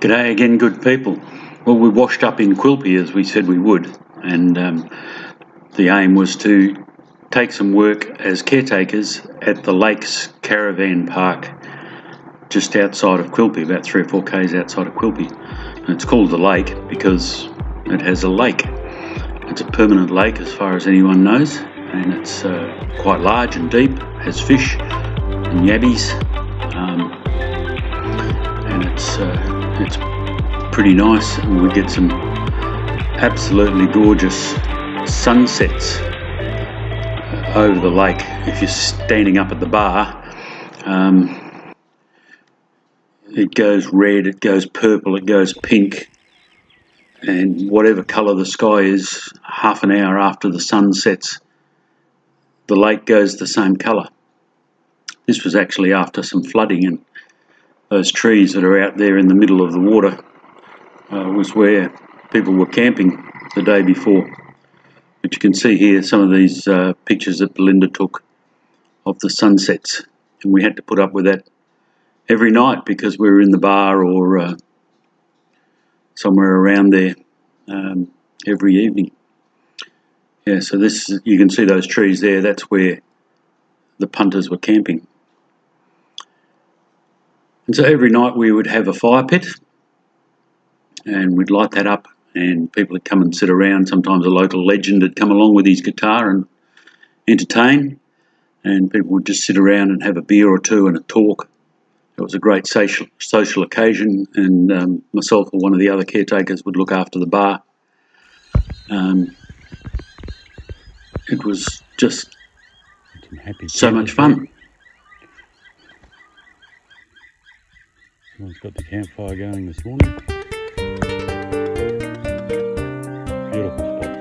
G'day again, good people. Well, we washed up in Quilpie as we said we would, and the aim was to take some work as caretakers at the lake's Caravan Park, just outside of Quilpie, about 3 or 4 k's outside of Quilpie. And it's called the lake because it has a lake. It's a permanent lake as far as anyone knows, and it's quite large and deep, has fish and yabbies, and it's pretty nice, and we get some absolutely gorgeous sunsets over the lake. If you're standing up at the bar, it goes red, it goes purple, it goes pink, and whatever colour the sky is, half an hour after the sun sets, the lake goes the same colour. This was actually after some flooding, and those trees that are out there in the middle of the water was where people were camping the day before. But you can see here some of these pictures that Belinda took of the sunsets, and we had to put up with that every night because we were in the bar or somewhere around there every evening. Yeah, so this, you can see those trees there, that's where the punters were camping. And so every night we would have a fire pit, and we'd light that up, and people would come and sit around. Sometimes a local legend would come along with his guitar and entertain, and people would just sit around and have a beer or two and a talk. It was a great social occasion, and myself or one of the other caretakers would look after the bar. It was just so much fun. Someone's got the campfire going this morning. Beautiful spot.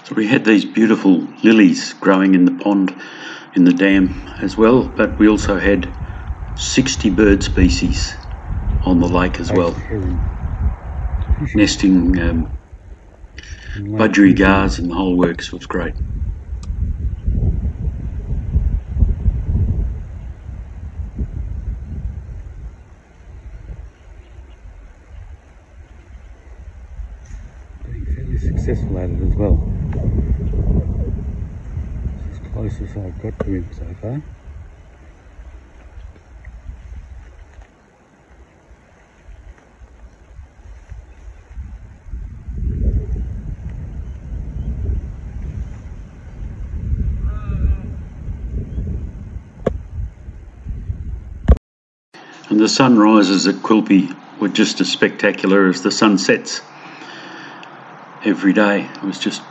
So we had these beautiful lilies growing in the pond, in the dam as well, but we also had 60 bird species on the lake as well, nesting budgerigars and the whole works. Was great. Being fairly successful at it as well. It's as close as I've got to him so far. And the sunrises at Quilpie were just as spectacular as the sunsets every day. It was just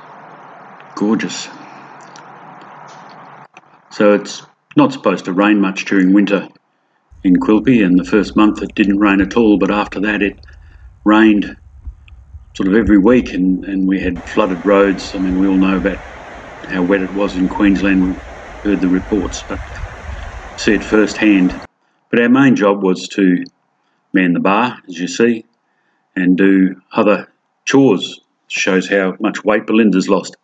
gorgeous. So it's not supposed to rain much during winter in Quilpie, and the first month it didn't rain at all, but after that it rained sort of every week, and we had flooded roads. I mean, we all know about how wet it was in Queensland. We heard the reports, but see it firsthand. But our main job was to man the bar, as you see, and do other chores. Shows how much weight Belinda's lost.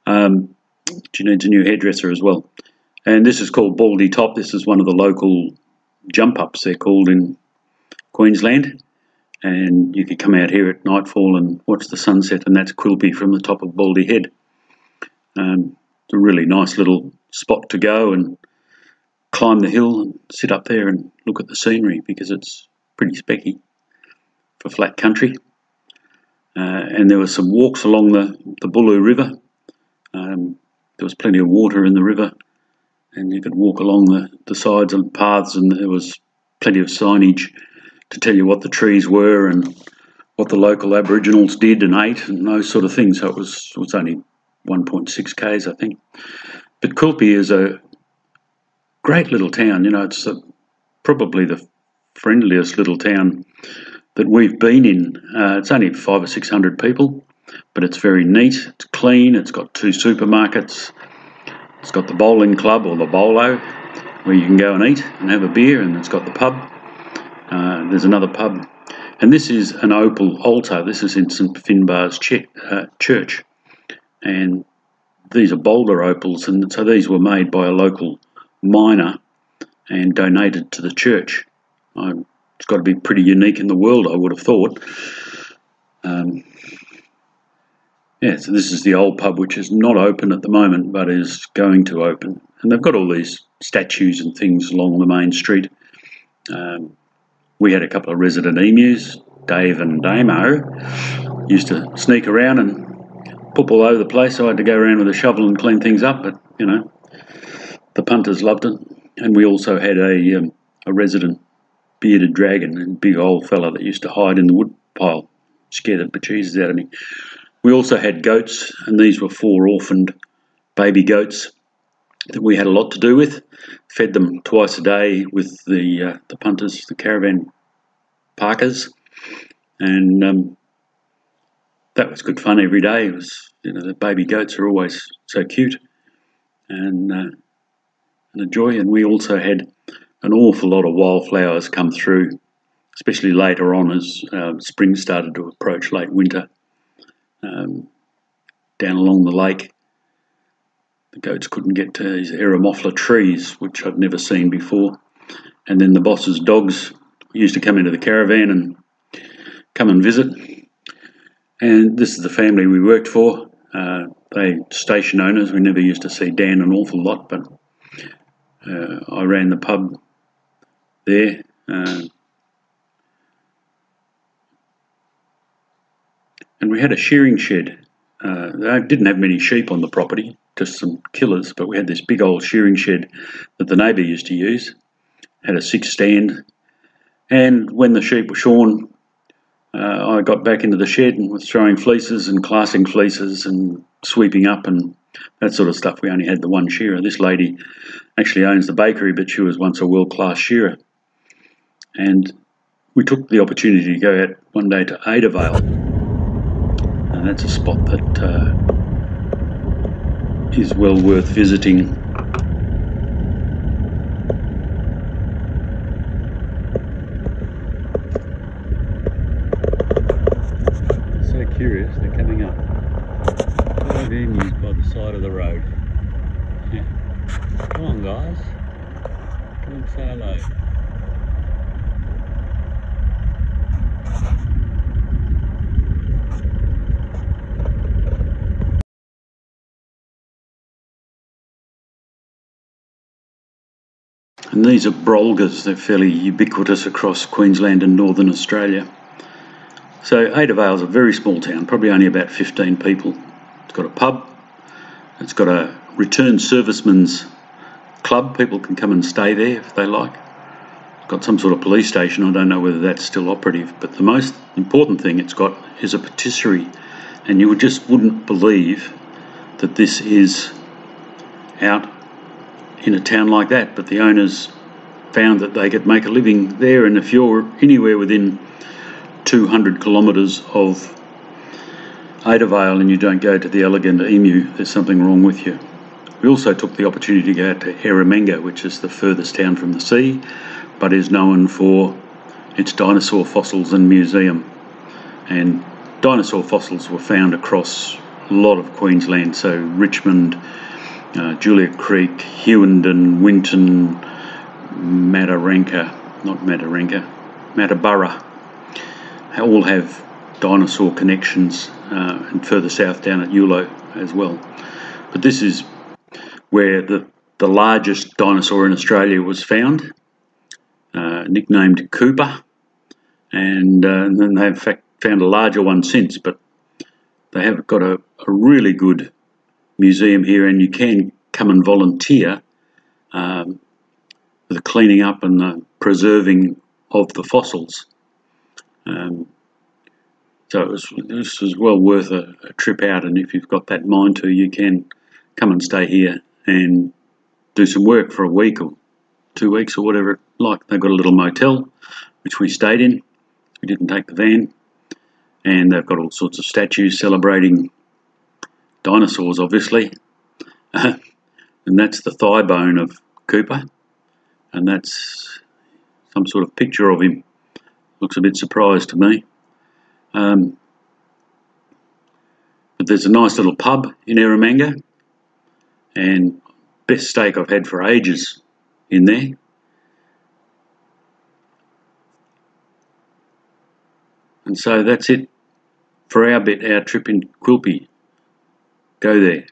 She needs a new hairdresser as well. And this is called Baldy Top. This is one of the local jump-ups, they're called, in Queensland. And you could come out here at nightfall and watch the sunset, and that's Quilpie from the top of Baldy Head. It's a really nice little spot to go and climb the hill and sit up there and look at the scenery, because it's pretty specky for flat country. And there were some walks along the Bulu River. There was plenty of water in the river, and you could walk along the sides and paths, and there was plenty of signage to tell you what the trees were and what the local Aboriginals did and ate and those sort of things. So it was only 1.6 k's, I think. But Quilpie is a great little town. You know, it's probably the friendliest little town that we've been in. It's only 500 or 600 people, but it's very neat, it's clean, it's got 2 supermarkets, it's got the bowling club or the bolo where you can go and eat and have a beer, and it's got the pub, There's another pub, and this is an opal altar. This is in St Finbarr's church, and these are boulder opals, and so these were made by a local miner and donated to the church. It's got to be pretty unique in the world, I would have thought. Yeah, so this is the old pub, which is not open at the moment, but is going to open. And they've got all these statues and things along the main street. We had a couple of resident emus. Dave and Damo used to sneak around and poop all over the place, so I had to go around with a shovel and clean things up, but, you know, the punters loved it. And we also had a resident bearded dragon, a big old fella that used to hide in the wood pile, scare the bejesus out of me. We also had goats, and these were 4 orphaned baby goats that we had a lot to do with. Fed them twice a day with the punters, the Caravan Parkers, and that was good fun every day. It was, you know, the baby goats are always so cute and a joy. And we also had an awful lot of wildflowers come through, especially later on as spring started to approach, late winter. Down along the lake, the goats couldn't get to these Eremophila trees, which I'd never seen before. And then the boss's dogs used to come into the caravan and come and visit. And this is the family we worked for. They station owners. We never used to see Dan an awful lot, but I ran the pub there. And we had a shearing shed. They didn't have many sheep on the property, just some killers, but we had this big old shearing shed that the neighbour used to use. Had a 6 stand, and when the sheep were shorn, I got back into the shed and was throwing fleeces and classing fleeces and sweeping up and that sort of stuff. We only had the one shearer. This lady actually owns the bakery, but she was once a world-class shearer. And we took the opportunity to go out one day to Adavale. And that's a spot that is well worth visiting. So curious, they're coming up. 5 emus by the side of the road. Yeah. Come on guys, come and say hello. And these are brolgas. They're fairly ubiquitous across Queensland and Northern Australia. So Adavale is a very small town, probably only about 15 people. It's got a pub, it's got a returned servicemen's club. People can come and stay there if they like. It's got some sort of police station. I don't know whether that's still operative, but the most important thing it's got is a patisserie. And you just wouldn't believe that this is out in a town like that, but the owners found that they could make a living there, and if you're anywhere within 200 kilometres of Adavale and you don't go to the Elegant Emu, there's something wrong with you. We also took the opportunity to go out to Eromanga, which is the furthest town from the sea, but is known for its dinosaur fossils and museum. And dinosaur fossils were found across a lot of Queensland, so Richmond, Juliet Creek, Hewenden, Winton, Mataranka, Matabara, all have dinosaur connections, and further south down at Yulo as well. But this is where the largest dinosaur in Australia was found, nicknamed Cooper, and then they've in fact found a larger one since, but they have got a really good museum here, and you can come and volunteer for the cleaning up and the preserving of the fossils. So this is well worth a trip out, and if you've got that mind to, you can come and stay here and do some work for a week or 2 weeks or whatever. Like, they've got a little motel which we stayed in. We didn't take the van, and they've got all sorts of statues celebrating dinosaurs, obviously. And that's the thigh bone of Cooper, and that's some sort of picture of him Looks a bit surprised to me. But there's a nice little pub in Eromanga, and best steak I've had for ages in there. And so that's it for our bit, our trip in Quilpie. Go there.